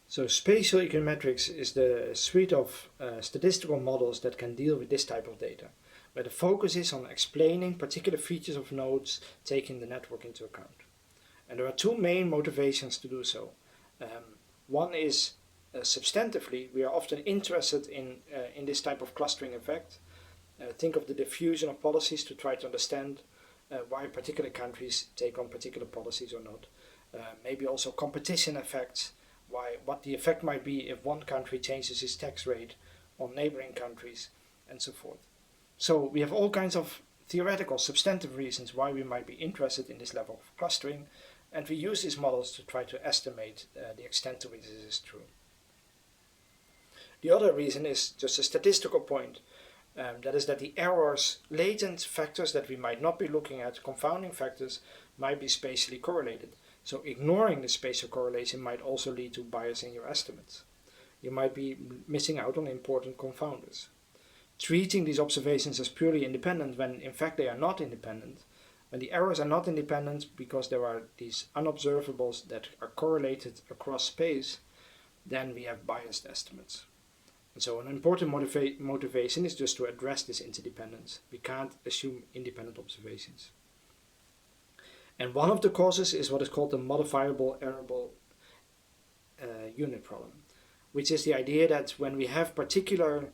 So spatial econometrics is the suite of statistical models that can deal with this type of data, where the focus is on explaining particular features of nodes, taking the network into account. And there are two main motivations to do so. One is substantively, we are often interested in this type of clustering effect. Think of the diffusion of policies to try to understand why particular countries take on particular policies or not. Maybe also competition effects, what the effect might be if one country changes its tax rate on neighboring countries, and so forth. So we have all kinds of theoretical, substantive reasons why we might be interested in this level of clustering, and we use these models to try to estimate the extent to which this is true. The other reason is just a statistical point. That is that the errors, latent factors that we might not be looking at, confounding factors, might be spatially correlated. So ignoring the spatial correlation might also lead to bias in your estimates. You might be missing out on important confounders. Treating these observations as purely independent when in fact they are not independent, when the errors are not independent because there are these unobservables that are correlated across space, then we have biased estimates. And so an important motivation is just to address this interdependence. We can't assume independent observations. And one of the causes is what is called the modifiable errable unit problem, which is the idea that when we have particular,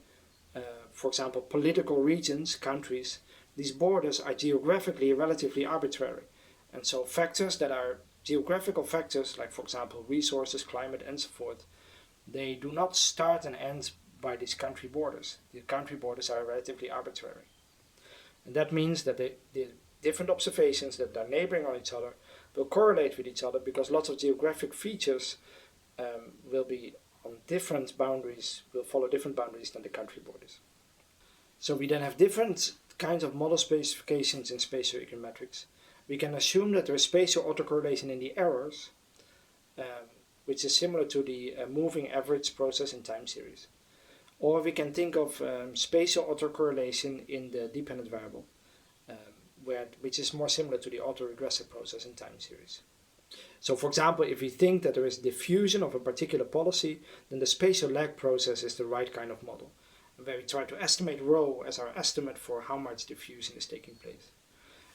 for example, political regions, countries, these borders are geographically relatively arbitrary. And so factors that are geographical factors, like for example resources, climate, and so forth, they do not start and end by these country borders. The country borders are relatively arbitrary. And that means that the different observations that are neighboring on each other will correlate with each other because lots of geographic features will be on different boundaries, will follow different boundaries than the country borders. So we then have different kinds of model specifications in spatial econometrics. We can assume that there is spatial autocorrelation in the errors, which is similar to the moving average process in time series. Or we can think of spatial autocorrelation in the dependent variable, which is more similar to the autoregressive process in time series. So for example, if we think that there is diffusion of a particular policy, then the spatial lag process is the right kind of model, where we try to estimate rho as our estimate for how much diffusion is taking place.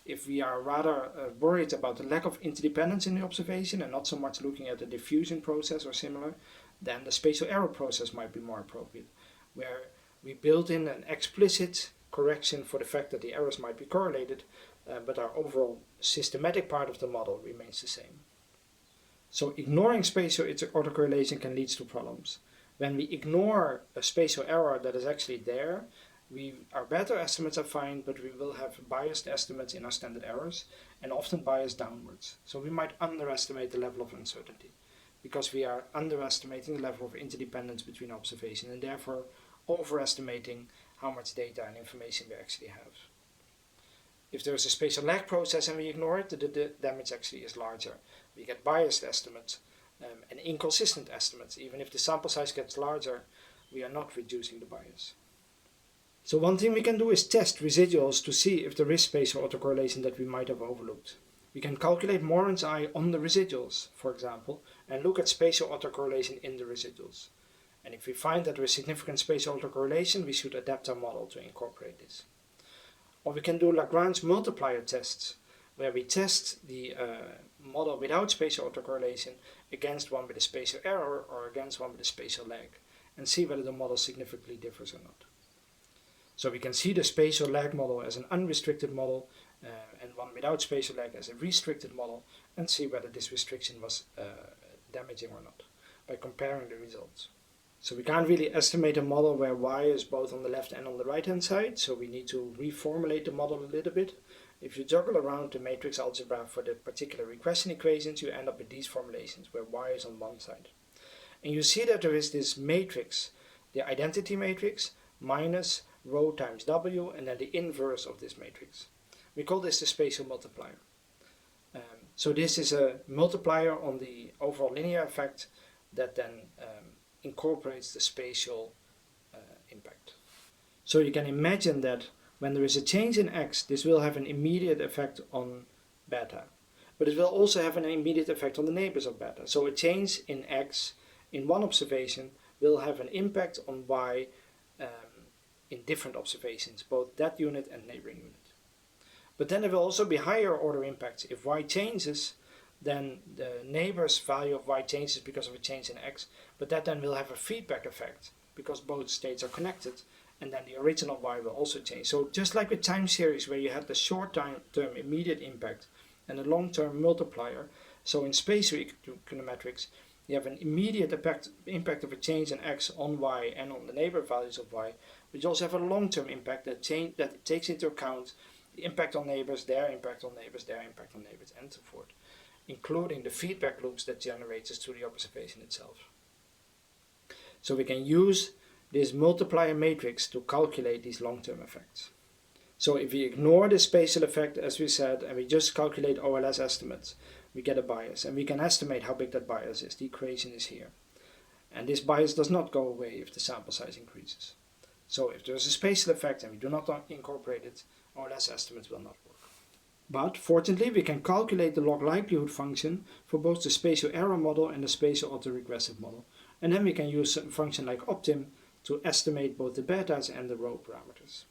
If we are rather worried about the lack of interdependence in the observation and not so much looking at the diffusion process or similar, then the spatial error process might be more appropriate, where we build in an explicit correction for the fact that the errors might be correlated, but our overall systematic part of the model remains the same. So ignoring spatial autocorrelation can lead to problems. When we ignore a spatial error that is actually there, our better estimates are fine, but we will have biased estimates in our standard errors, and often biased downwards. So we might underestimate the level of uncertainty, because we are underestimating the level of interdependence between observations, and therefore overestimating how much data and information we actually have. If there is a spatial lag process and we ignore it, the damage actually is larger. We get biased estimates and inconsistent estimates. Even if the sample size gets larger, we are not reducing the bias. So one thing we can do is test residuals to see if there is spatial autocorrelation that we might have overlooked. We can calculate Moran's I on the residuals, for example, and look at spatial autocorrelation in the residuals. And if we find that there is significant spatial autocorrelation, we should adapt our model to incorporate this. Or we can do Lagrange multiplier tests, where we test the model without spatial autocorrelation against one with a spatial error or against one with a spatial lag, and see whether the model significantly differs or not. So we can see the spatial lag model as an unrestricted model and one without spatial lag as a restricted model, and see whether this restriction was damaging or not by comparing the results. So we can't really estimate a model where y is both on the left and on the right hand side, so we need to reformulate the model a little bit. If you juggle around the matrix algebra for the particular regression equations, you end up with these formulations where y is on one side. And you see that there is this matrix, the identity matrix, minus rho times w, and then the inverse of this matrix. We call this the spatial multiplier. So this is a multiplier on the overall linear effect that then incorporates the spatial impact. So you can imagine that when there is a change in x, this will have an immediate effect on beta. But it will also have an immediate effect on the neighbors of beta. So a change in x in one observation will have an impact on y in different observations, both that unit and neighboring unit. But then there will also be higher order impacts. If y changes, then the neighbor's value of y changes because of a change in x, but that then will have a feedback effect because both states are connected, and then the original y will also change. So just like with time series where you had the short-term immediate impact and a long-term multiplier, so in spatial econometrics you have an immediate impact of a change in x on y and on the neighbor values of y, but you also have a long-term impact that takes into account the impact on neighbors, their impact on neighbors, their impact on neighbors, and so forth, including the feedback loops that generates through the observation itself. So we can use this multiplier matrix to calculate these long-term effects. So if we ignore the spatial effect, as we said, and we just calculate OLS estimates, we get a bias, and we can estimate how big that bias is. The equation is here. And this bias does not go away if the sample size increases. So if there's a spatial effect and we do not incorporate it, OLS estimates will not work. But fortunately, we can calculate the log likelihood function for both the spatial error model and the spatial autoregressive model. And then we can use a function like optim to estimate both the betas and the rho parameters.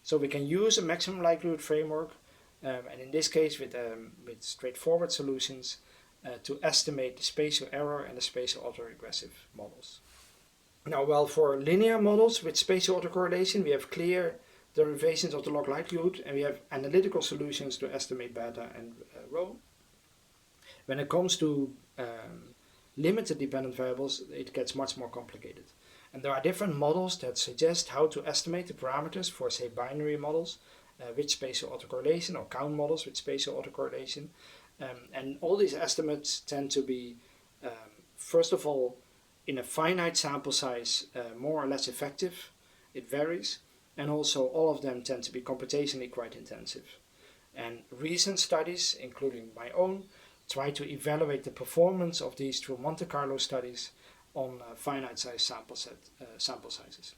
So we can use a maximum likelihood framework, and in this case with straightforward solutions, to estimate the spatial error and the spatial autoregressive models. Now, well, for linear models with spatial autocorrelation, we have clear derivations of the log likelihood, and we have analytical solutions to estimate beta and rho. When it comes to limited dependent variables, it gets much more complicated. And there are different models that suggest how to estimate the parameters for, say, binary models with spatial autocorrelation, or count models with spatial autocorrelation. And all these estimates tend to be, first of all, in a finite sample size, more or less effective. It varies. And also all of them tend to be computationally quite intensive. And recent studies, including my own, try to evaluate the performance of these through Monte Carlo studies on finite size sample sizes.